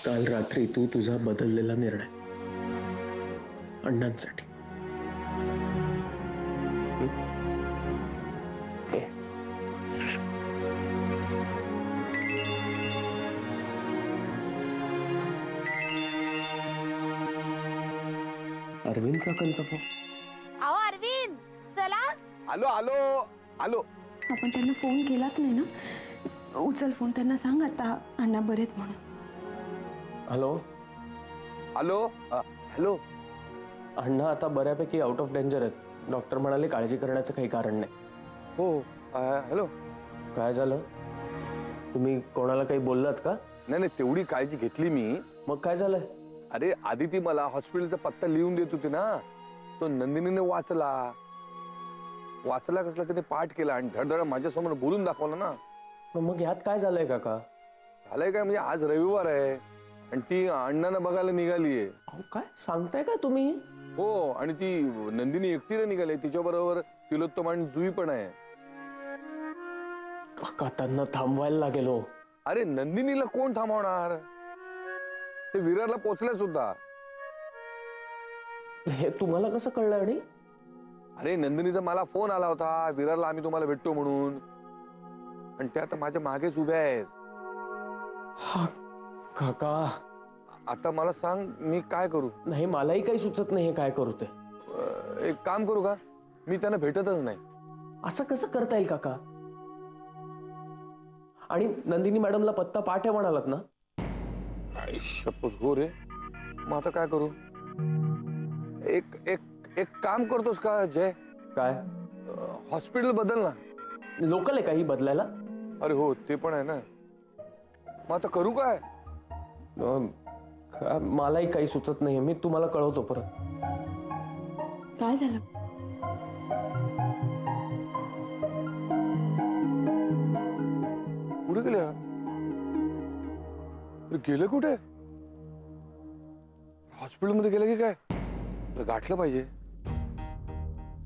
काल रात्री तू तुझा बदललेला निर्णय अण्णांसाठी अरविंद काकांचा फोन. अहो अरविंद चला. आलो आलो आलो. आपण त्यांना फोन केलाच नाही ना. उचल फोन, त्यांना सांग आता अण्णा बरेत म्हणून. Hello hello hello. अण्णा आता बऱ्यापैकी आउट ऑफ डेंजर आहेत. डॉक्टर म्हणाले काळजी करण्याचं काही कारण नाही. हो हॅलो. काय झालं? तुम्ही कोणाला काही बोललात का? नाही नाही, तेवढी काळजी घेतली मी. मग काय झालंय? अरे आदिती मला हॉस्पिटलचा पत्ता लिहून देत होती ना, तो नंदिनीने वाचला कसला त्याने पाठ केला आणि धडधड माझ्यासमोर बोलून दाखवलं ना. मग यात काय झालंय काका? झालंय काय म्हणजे आज रविवार आहे आणि ती अण्णांना बघायला निघालीये. काय सांगताय का तुम्ही? हो, आणि ती नंदिनी एकटीला निघाली, तिच्या बरोबर तिलोत्तम आणि जुई पण आहे. काका त्यांना थांबवायला लागेल हो. अरे नंदिनीला कोण थांबवणार? ते विरारला पोहोचल्या सुद्धा. हे तुम्हाला कसं कळलं? आणि अरे नंदिनीचा मला फोन आला होता, विरारला आम्ही तुम्हाला भेटतो म्हणून, आणि त्या आता माझ्या मागेच उभ्या आहेत. काका आता मला सांग मी काय करू? नाही, मलाही काही सुचत नाही काय करू ते. एक काम करू का, मी त्यांना भेटतच नाही. असं कसं करता येईल काका? आणि नंदिनी मॅडमला पत्ता पाठ आहे म्हणालात ना? शपथ हो रे. मग आता काय करू? एक एक एक काम करतोस का जय? काय? हॉस्पिटल बदल ना. लोकल आहे काही बदलायला? अरे हो, ते पण आहे ना. मग आता करू काय? मलाही काही सुचत नाही. मी तुम्हाला कळवतो परत. काय झालं? कुठे गेल्या? गेले कुठे? हॉस्पिटलमध्ये गेले की काय? गाठलं पाहिजे.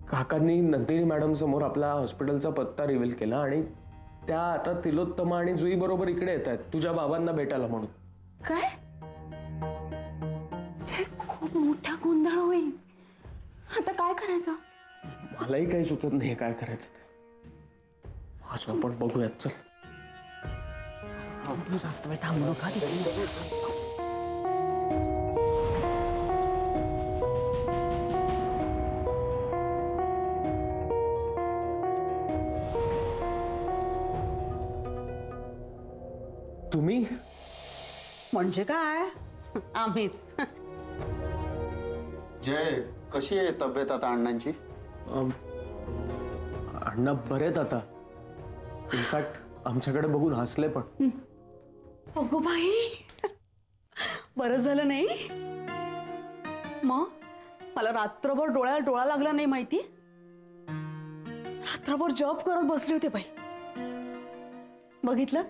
काकांनी नंदिनी मॅडम समोर आपला हॉस्पिटलचा पत्ता रिव्हील केला आणि त्या आता तिलोत्तमा आणि जुई बरोबर इकडे येत आहेत तुझ्या बाबांना भेटायला म्हणून. काय? खूप मोठा गोंधळ होईल. आता काय करायचं? मलाही काही सुचत नाही काय करायचं ते. असं आपण बघूयात. चल. जास्त वेळ थांबू नका. तुम्ही म्हणजे काय? आम्हीच. जय, कशी आहे तब्येत आता अण्णांची? अण्णा बरेत आता. इनफॅक्ट आमच्याकडे बघून हसले पण. अगो बाई, बरं झालं नाही. मग मला रात्रभर डोळ्याला डोळा लागला नाही माहिती. रात्रभर जप करत बसले होते बाई. बघितलं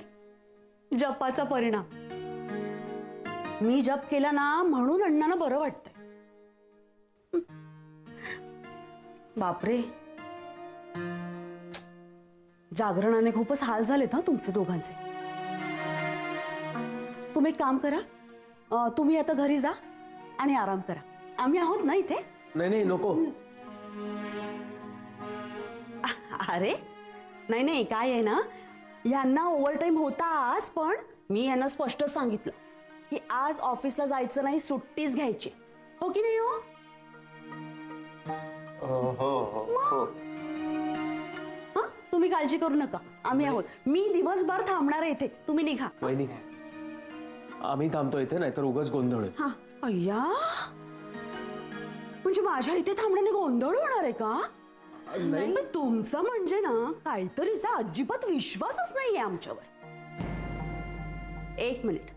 जपाचा परिणाम. मी जप केला ना म्हणून अण्णांना बरं वाटतंय. बापरे, जागरणाने खूपच हाल झालेत हा तुमचे दोघांचे. तुम्ही एक काम करा, तुम्ही आता घरी जा आणि आराम करा. आम्ही आहोत ना इथे. नाही नाही नको. अरे नाही नाही, काय आहे ना, यांना ओव्हरटाईम होता आज, पण मी यांना स्पष्ट सांगितलं की आज ऑफिसला जायचं नाही, सुट्टीच घ्यायची. हो की नाही? हो. हा, तुम्ही काळजी करू नका, आम्ही आहोत. मी दिवसभर थांबणार आहे इथे, तुम्ही निघा. वहिनी, आम्ही थांबतो इथे, नाहीतर उगाच गोंधळ होईल. हा. अय्या, म्हणजे माझ्या इथे थांबण्याने गोंधळ होणार आहे का? नाही, तुमचा म्हणजे ना काहीतरीचा अजिबात विश्वासच नाहीये आमच्यावर. एक मिनिट,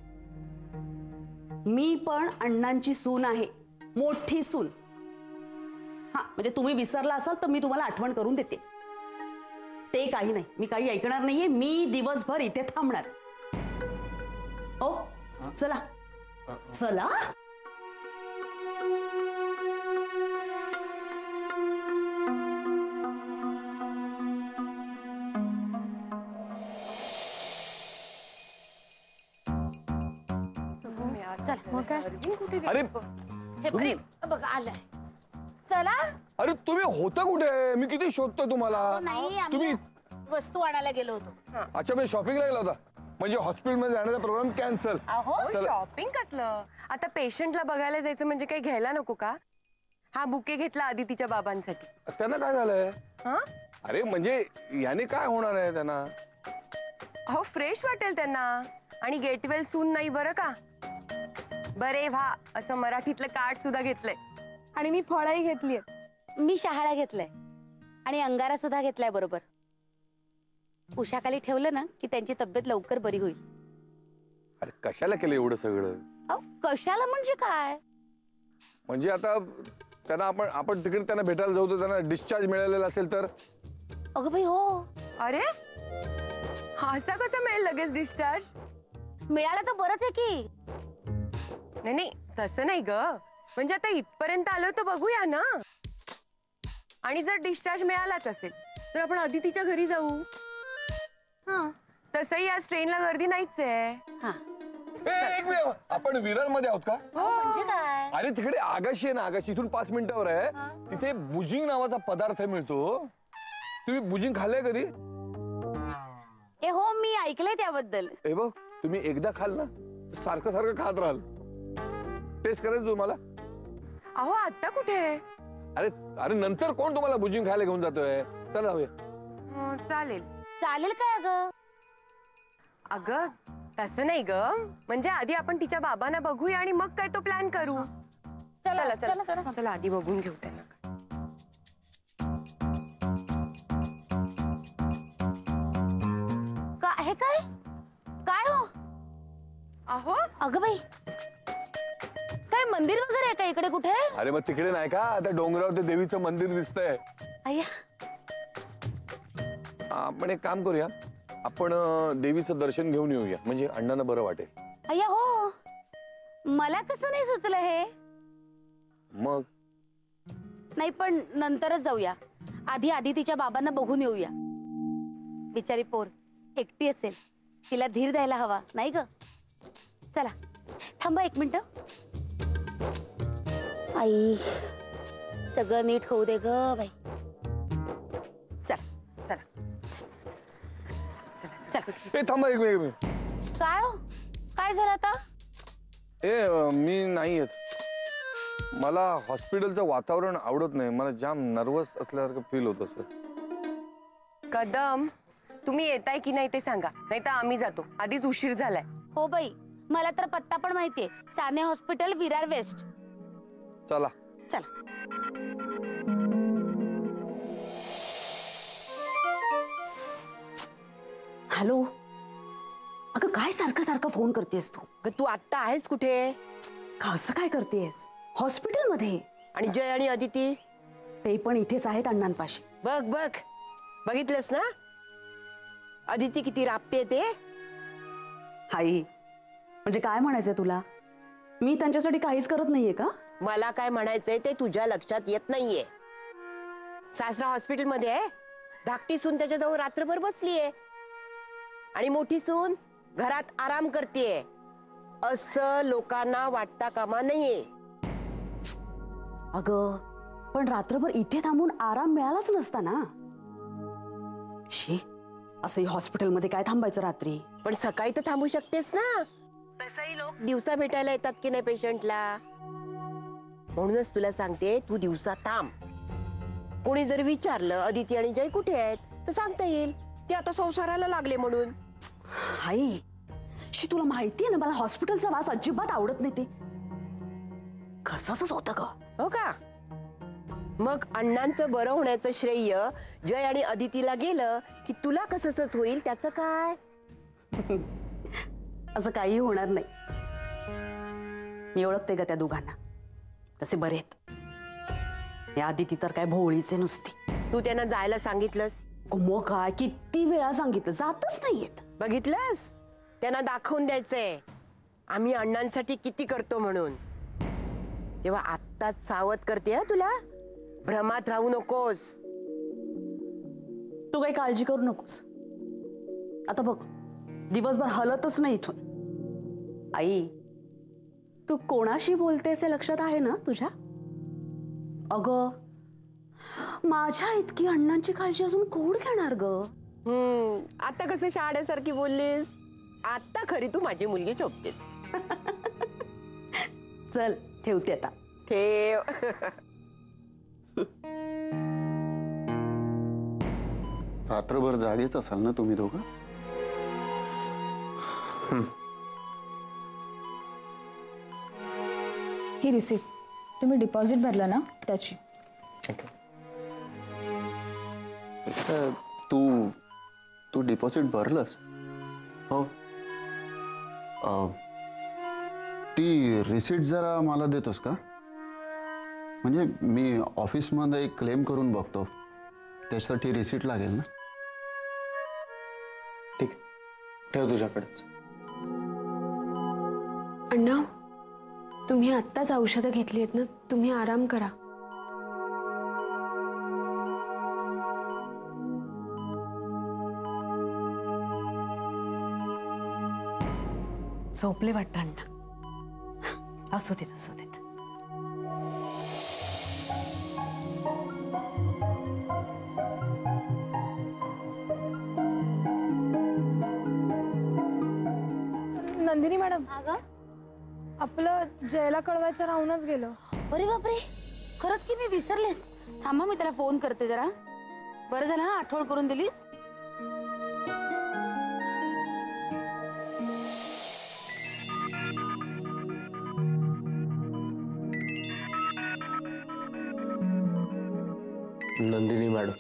मी पण अण्णांची सून आहे, मोठी सून. हा, म्हणजे तुम्ही विसरला असाल तर मी तुम्हाला आठवण करून देते. ते काही नाही, मी काही ऐकणार नाहीये. मी दिवसभर इथे थांबणार. ओ चला चला. चल मग काय अरे हे तुम्ही बघ आलंय चला अरे तुम्ही होता कुठे? मी किती शोधतोय तुम्हाला. नाही आम्ही वस्तू आणायला गेलो होतो. अच्छा मी शॉपिंगला गेला होता म्हणजे हॉस्पिटलमध्ये जाण्याचा प्रोग्राम कॅन्सल. अहो शॉपिंग कसलं? आता पेशंटला बघायला जायचं म्हणजे काही घ्यायला नको का? हा बुके घेतला आदितीच्या बाबांसाठी. त्यांना काय झालंय? हा अरे म्हणजे याने काय होणार आहे त्यांना? अहो फ्रेश वाटेल त्यांना आणि गेटवेल सून नाही बरं का. बरे व्हा असं मराठीतलं कार्ड सुद्धा घेतलंय आणि मी फळही घेतलीय. मी शहाळा घेतलाय आणि अंगारा सुद्धा घेतलाय बरोबर. उशाखाली ठेवलं ना की त्यांची तब्येत लवकर बरी होईल. अरे कशाला केलं एवढं सगळं? अहो कशाला म्हणजे काय? म्हणजे आता त्यांना आपण तिकडे त्यांना भेटायला जाऊ तर त्यांना डिस्चार्ज मिळालेला असेल तर? अगं बाई हो. अरे असा कसा मिळेल लगेच डिस्चार्ज? मिळालं तर बरंच आहे की. नाही नाही तसं नाही ग. म्हणजे आता इथपर्यंत आलो तर बघूया ना. आणि जर डिस्चार्ज मिळालाच असेल तर आपण अदितीच्या घरी जाऊ. हा तसंही आज ट्रेनला गर्दी नाहीच आहे. हा एक मिनिट, आपण विरारमध्ये आहोत का? म्हणजे काय? अरे तिकडे आगाशी आहे ना, आगाशी इथून 5 मिनिटावर आहे. तिथे बुजिंग नावाचा पदार्थ मिळतो. तुम्ही बुजिंग खाल्लंय कधी? ए हो मी ऐकलंय त्याबद्दल. हे बघ तुम्ही एकदा खाल ना सारखं सारखं खात राहाल. टेस्ट करायचं तुम्हाला? अहो आता कुठे? अरे अरे नंतर कोण तुम्हाला बुजिंग खायला घेऊन जातोय? चला जाऊया. चालेल. चालेल काय अगं? अगं तसं नाही ग. म्हणजे आधी आपण तिच्या बाबांना बघूया आणि मग काय तो प्लॅन करू. चला चला चला चला आधी बघून घेऊ त्यांना. हे काय काय हो? अहो अगं बाई काय मंदिर वगैरे आहे का इकडे कुठे? अरे मग तिकडे नाही का आता डोंगरावर ते देवीचं मंदिर दिसतंय. अय्या आपण एक काम करूया, आपण देवीचं दर्शन घेऊन येऊया म्हणजे अण्णांना बरं वाटेल. अय्या हो मला कसं नाही सुचलं हे. मग नाही पण नंतरच जाऊया. आधी आधी तिच्या बाबांना बघून येऊया. बिचारी पोर एकटी असेल तिला धीर द्यायला हवा नाही ग. चला थांबा 1 मिनिट. आई सगळं नीट होऊ दे ग बाई. चला चला ए थांबा 1 मिनिट. काय हो काय झालं आता? मी नाही येत. मला हॉस्पिटलचं वातावरण आवडत नाही. मला जाम नर्वस असल्यासारखं फील होत असं. कदम तुम्ही येताय की नाही ते सांगा, नाही तर आम्ही जातो. आधीच उशीर झालाय. हो बाई मला तर पत्ता पण माहितीये. Sane hospital Virar west. चला चला. हॅलो अगं काय सारखं सारखं फोन करतेस तू? तू आत्ता आहेस कुठे? का असं काय करतेस? हॉस्पिटलमध्ये. आणि जय आणि अदिती ते पण इथेच आहेत अण्णांपाशी. बघ बघ बघितलंस ना अदिती किती राबते ते. आई म्हणजे काय म्हणायचंय तुला? मी त्यांच्यासाठी काहीच करत नाहीये का? मला काय म्हणायचंय ते तुझ्या लक्षात येत नाहीये. सासरा हॉस्पिटल मध्ये आहे. धाकटी सून त्याच्याजवळ रात्रभर बसलीये आणि मोठी सून घरात आराम करतेय. असं लोकांना वाटता कामा नाहीये. अगं पण रात्रभर इथे थांबून आराम मिळालाच नसता ना. शी असंही हॉस्पिटलमध्ये काय थांबायचं रात्री? पण सकाळी तर थांबू शकतेस ना. तसंही लोक दिवसा भेटायला येतात की नाही पेशंटला. म्हणूनच तुला सांगते तू दिवसा थांब. कोणी जर विचारलं अदिती आणि जय कुठे आहेत तर सांगता येईल ते आता संसाराला लागले म्हणून. आई शी तुला माहितीये ना मला हॉस्पिटलचा वास अजिबात आवडत नाही. ते कसंच होतं ग. हो का? मग अण्णांचं बरं होण्याचं श्रेय जय आणि अदितीला गेलं की तुला कसंच होईल त्याचं काय? असं काही होणार नाही. मी ओळखते ग त्या दोघांना. तसे बरे आहेत. या आदिती तर काय भोळीचे नुसती. तू त्यांना जायला सांगितलंस? मग काय किती वेळा सांगितलं जातच नाहीयेत. बघितलंस त्यांना दाखवून द्यायचंय आम्ही अण्णांसाठी किती करतो म्हणून. तेव्हा आत्ताच सावध करते हा तुला. भ्रमात राहू नकोस. तू काही काळजी करू नकोस. आता बघ दिवसभर हलतच नाही इथून. आई तू कोणाशी बोलतेस हे लक्षात आहे ना तुझ्या? अगं, माझ्या इतकी अण्णांची काळजी अजून कोण घेणार ग? आता कसं शाळेसारखी बोललीस, आता खरी तू माझी मुलगी शोभतेस. चल ठेवते आता. ठेव. रात्रभर जागेच असाल ना तुम्ही दोघं? ही रिसिप्ट तुम्ही डिपॉझिट भरलं ना त्याची. तू तू डिपॉझिट भरलंस? हो. ती रिसिप्ट जरा मला देतोस का? म्हणजे मी ऑफिसमध्ये एक क्लेम करून बघतो, त्यासाठी रिसिप्ट लागेल ना. ठीक आहे, ठेव तुझ्याकडेच. अण्णा, तुम्ही आत्ताच औषधं घेतली आहेत ना, तुम्ही आराम करा. झोपले वाटतं अण्णा. असू देत असू देत. नंदिनी मॅडम, अगं, आपलं जयला कळवायचं राहूनच गेलं. अरे बापरे, खरंच की मी विसरलेस. थांबा, मी त्याला फोन करते जरा. बरं झालं हा आठवण करून दिलीस. नंदिनी मॅडम.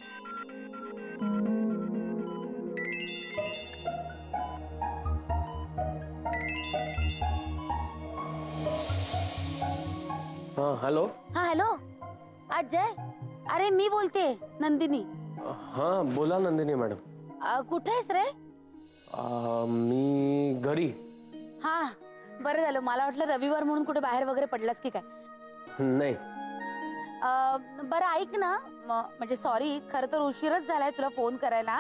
हाँ हॅलो. हा हॅलो, आज जय. अरे मी बोलते नंदिनी. हाँ बोला नंदिनी मॅडम. कुठे आहेस रे? मी घरी. हा बरं झालं, मला वाटलं रविवार म्हणून कुठे बाहेर वगैरे पडलास की काय. नाही. बरं ऐक ना, म्हणजे सॉरी, खरं तर उशीरच झालाय तुला फोन करायला.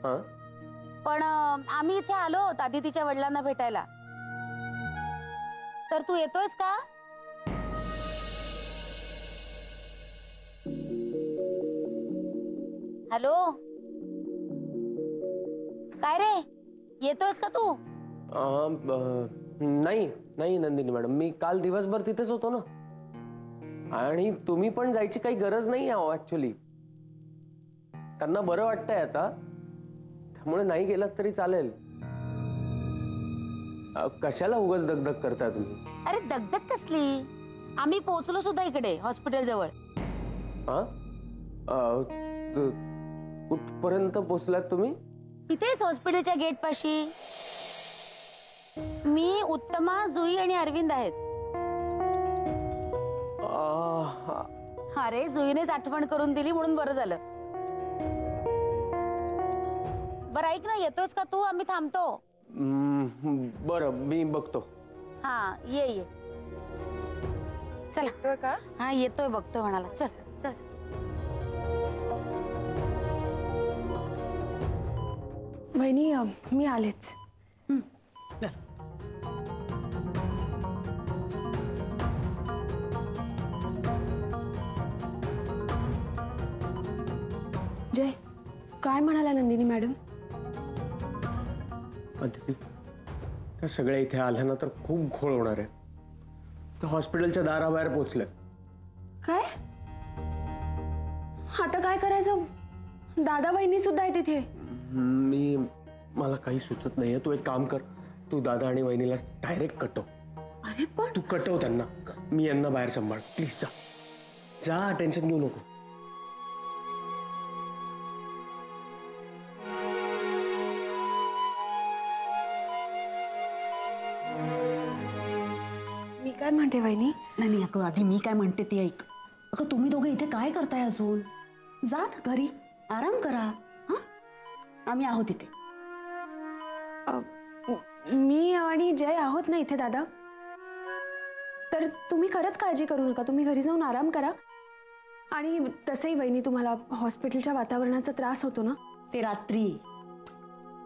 हाँ. पण आम्ही इथे आलो आहोत आदितीच्या वडिलांना भेटायला. तर तू येतोयस का? हॅलो, काय रे, येतोयस का तू? नाही नाही नंदिनी मॅडम, मी काल दिवसभर तिथेच होतो ना. आणि तुम्ही पण जायची काही गरज नाही आहे ऍक्च्युली. त्यांना बरं वाटतंय आता, त्यामुळे नाही गेलात तरी चालेल. कशाला उगाच दगदग करता तुम्ही? अरे दगदग कसली, आम्ही पोहोचलो सुद्धा इकडे हॉस्पिटल जवळ. कुठपर्यंत पोहोचलात तुम्ही? इथेच हॉस्पिटलच्या गेट पाशी. मी, उत्तमा, जुई आणि अरविंद आहेत. अरे जुईनेच आठवण करून दिली म्हणून बरं झालं. बरं ऐक ना, येतोयस का तू? आम्ही थांबतो. बरं मी बघतो. हा ये ये. चला. येतोय का? हा येतोय, बघतोय म्हणाला. चल चल. वहिनी, मी आलेच. जय, काय म्हणाला नंदिनी मॅडम? अदिती, त्या सगळ्या इथे आल्या ना तर खूप घोळ होणार आहे. तर हॉस्पिटलच्या दाराबाहेर पोहोचले. काय? आता काय करायचं? दादा बहिणी सुद्धा आहे तिथे. मला काही सुचत नाहीये. तू एक काम कर, तू दादा आणि वहिनीला डायरेक्ट कटव. अरे पण तू कटव त्यांना, मी यांना बाहेर सांभाळ. प्लीज जा जा, टेन्शन घेऊ नको. मी काय म्हणते वहिनी? नाही अगं, आधी मी काय म्हणते ती ऐक. अगं तुम्ही दोघे इथे काय करताय अजून? जा ना घरी, आराम करा. हा, आम्ही आहोत इथे. मी आणि जय आहोत ना इथे दादा. तर तुम्ही खरंच काळजी करू नका, तुम्ही घरी जाऊन आराम करा. आणि तसंही वहिनी, तुम्हाला हॉस्पिटलच्या वातावरणाचा त्रास होतो ना. ते रात्री,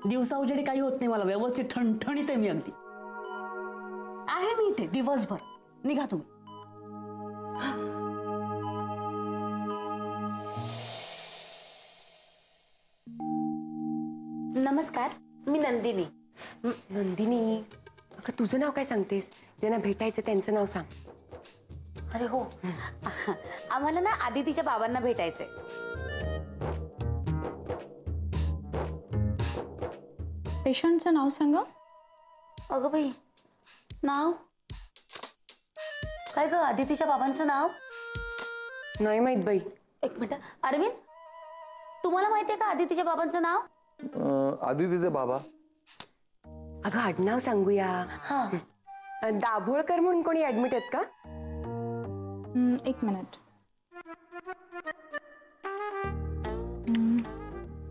दिवसा उजेडी काही होत नाही. मला व्यवस्थित ठणठणीत आहे मी. अगदी आहे मी इथे दिवसभर. निघा तुम्ही. नमस्कार, मी नंदिनी. नंदिनी, अगं तुझं नाव काय सांगतेस? ज्यांना भेटायचं त्यांचं नाव सांग. अरे हो, आम्हाला ना आदितीच्या बाबांना भेटायचंय. पेशंटचं नाव सांगा. अगं बाई, नाव काय ग? आदितीच्या बाबांचं नाव नाही माहित बाई. एक मिनिट. अरविंद, तुम्हाला माहितीये का आदितीच्या बाबांचं नाव? आदितीचे बाबा. अगं आडनाव सांगूया. हा. दाभोळकर म्हणून कोणी ऍडमिट आहेत का? एक मिनिट.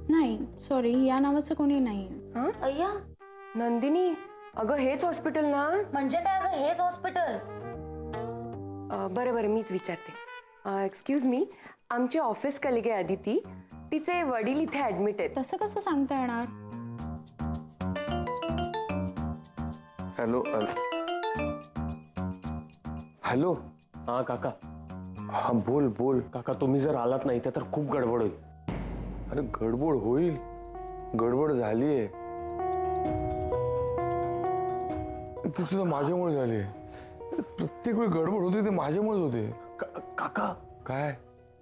नाही, सॉरी, या नावाचं कोणी नाही. अय्या, नंदिनी, अगं हेच हॉस्पिटल ना? म्हणजे काय अगं हेच हॉस्पिटल? बरं बरं, मीच विचारते. एक्सक्यूज मी, आमची ऑफिस कलिग आहे अदिती. तिचे वडील इथे ऍडमिट आहेत. तसं कसं सांगता येणार? Hello hello. हा काका. हा बोल बोल. काका तुम्ही जर आलात नाही तर खूप गडबड होईल. अरे गडबड होईल, गडबड झालीये ती सुद्धा माझ्यामुळे झाली. प्रत्येक वेळी गडबड होते ते माझ्यामुळेच होते. काका काय?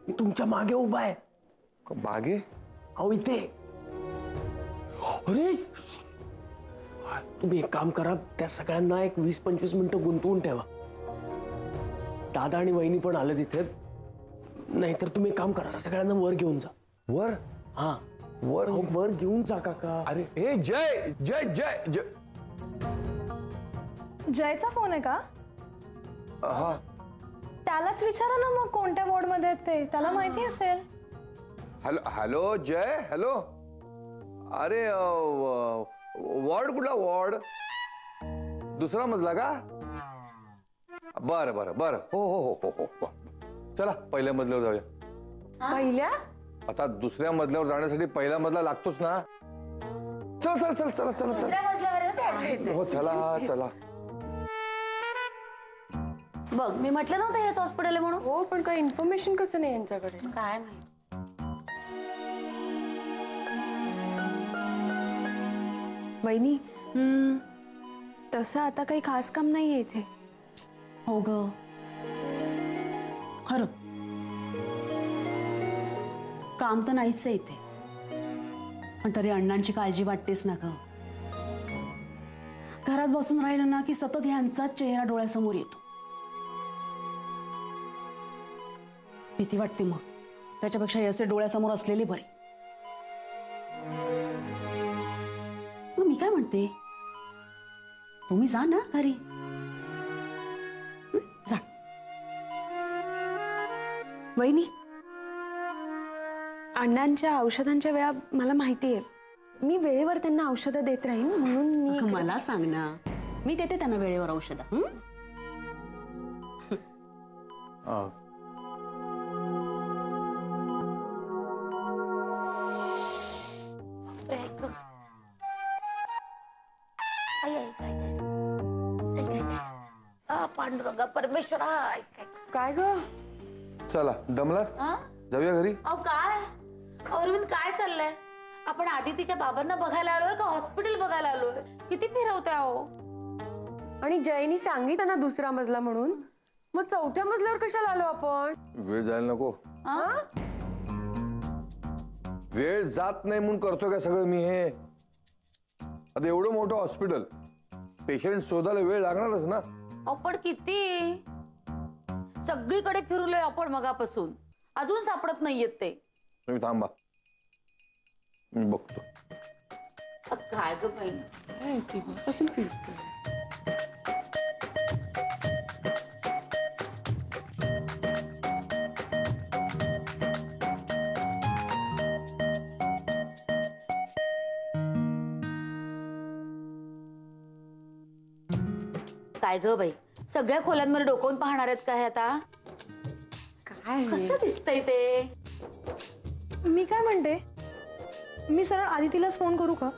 मी तुमच्या मागे उभा आहे. मागे? अहो इथे. अरे तुम्ही एक काम करा, त्या सगळ्यांना एक 20-25 मिनिटं गुंतवून ठेवा. दादा आणि वहिनी पण आले तिथे. नाहीतर तुम्ही एक काम करा, सगळ्यांना वर घेऊन जा. वर? हा वर? वर घेऊन जा काका. अरे हे जय जय जय जय. जयचा फोन आहे का? हा. त्यालाच विचारा ना मग कोणत्या वॉर्ड मध्ये आहेत ते, त्याला माहिती असेल. हॅलो हॅलो जय. हॅलो. अरे वॉर्ड कुठला? वॉर्ड दुसरा मजला का? बरं बरं बरं. हो हो हो हो हो. चला पहिल्या मजल्यावर जाऊया. पहिल्या? आता दुसऱ्या मजल्यावर जाण्यासाठी पहिला मजला लागतोच ना. चला चला चला चला चला दुसऱ्या मजल्यावर आहे ना ते admit. हो चला चला. बघ, मी म्हटलं नव्हतं हेच हॉस्पिटल आहे म्हणून. हो, पण काही इन्फॉर्मेशन कसं नाही यांच्याकडे? काय माहिती. वहिनी, तसं आता काही खास काम नाहीये इथे. हो ग, खरं काम तर नाहीच आहे इथे, पण तरी अण्णांची काळजी वाटतेच ना ग. घरात बसून राहिलं ना की सतत ह्यांचाच चेहरा डोळ्यासमोर येतो. भीती वाटते मग. त्याच्यापेक्षा हे असे डोळ्यासमोर असलेले बरे. मग मी काय म्हणते, तुम्ही जा ना घरी. जा. वहिनी, अण्णांच्या औषधांच्या वेळा मला माहिती आहे. मी वेळेवर त्यांना औषधं देत राहीन, म्हणून मी मला सांग ना, मी देते त्यांना वेळेवर औषधं. पांडुरंगा परमेश्वरा. काय ग? चला दमलात, जाऊया घरी. अहो काय अरविंद, काय चाललंय? आपण आदितीच्या बाबांना बघायला आलोय का हॉस्पिटल बघायला आलोय? किती फिरवते अहो. आणि जयनी सांगितलं ना दुसरा मजला म्हणून, मग चौथ्या मजल्यावर कशाला आलो आपण? वेळ जायला नको. वेळ जात नाही म्हणून करतोय का सगळं मी हे? आता एवढं मोठं हॉस्पिटल, पेशंट शोधायला वेळ लागणारच ना. आपण किती सगळीकडे फिरलोय आपण मगापासून, अजून सापडत नाहीयेत ते. तुम्ही थांबा, मी बघतो. काय ग बाई, पासून फिरतो. काय ग बाई, सगळ्या खोल्यांमध्ये डोकावून पाहणार आहेत काय आता? काय कसं दिसतंय ते? मी काय म्हणते, मी सरळ आदितीलाच फोन करू का?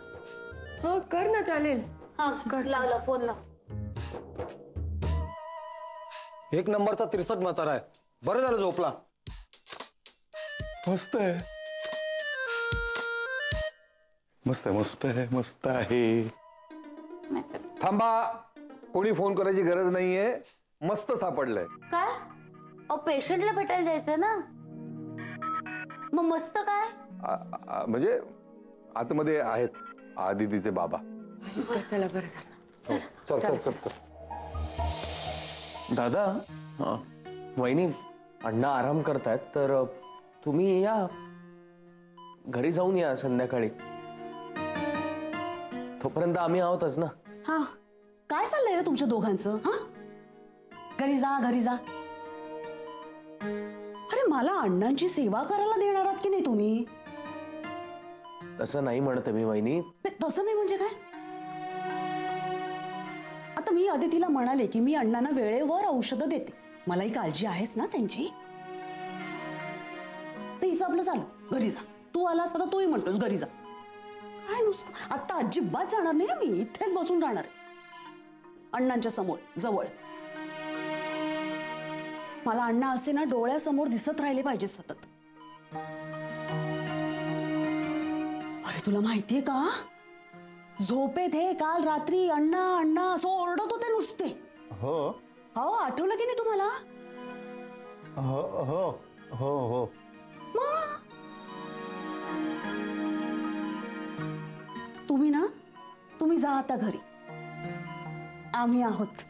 हो कर ना, चालेल. हा, लावला फोन लाव. एक नंबरचा 63 म्हातारा आहे. बरं झालं झोपला. मस्त आहे, मस्त आहे, मस्त आहे, मस्त आहे. थांबा, कोणी फोन करायची गरज नाहीये. मस्त सापडलंय. काय? अहो पेशंटला भेटायला जायचं ना, मग मस्त काय? म्हणजे आतमध्ये आहेत आदितीचे बाबा. चला बरं झालं. चल चल चल चल. दादा, वहिनी अण्णा आराम करतायत तर तुम्ही या, घरी जाऊन या संध्याकाळी. तोपर्यंत आम्ही आहोतच ना. हा, काय चाललंय रे तुमच्या दोघांचं? हा, घरी जा, घरी जा. अरे मला अण्णांची सेवा करायला देणार आहात की नाही तुम्ही? तसं नाही म्हणते मी वहिनी. तसं नाही म्हणजे काय? आता मी अदितीला म्हणाले की मी अण्णांना वेळेवर औषधं देते, मलाही काळजी आहेच ना त्यांची. ते हिचं आपलं चालू, घरी जा. तू आलास आता तूही म्हणतोस घरी जा. काय नुसतं, आता अजिबात जाणार नाही मी, इथेच बसून राहणार अण्णांच्या समोर जवळ. मला अण्णा असे ना डोळ्यासमोर दिसत राहिले पाहिजे सतत. अरे तुला माहितीये का, झोपेत हे काल रात्री अण्णा अण्णा असं ओरडत होते नुसते. हो हो, आठवलं की नाही तुम्हाला? हो हो हो हो. तुम्ही जा आता घरी, आम्ही आहोत.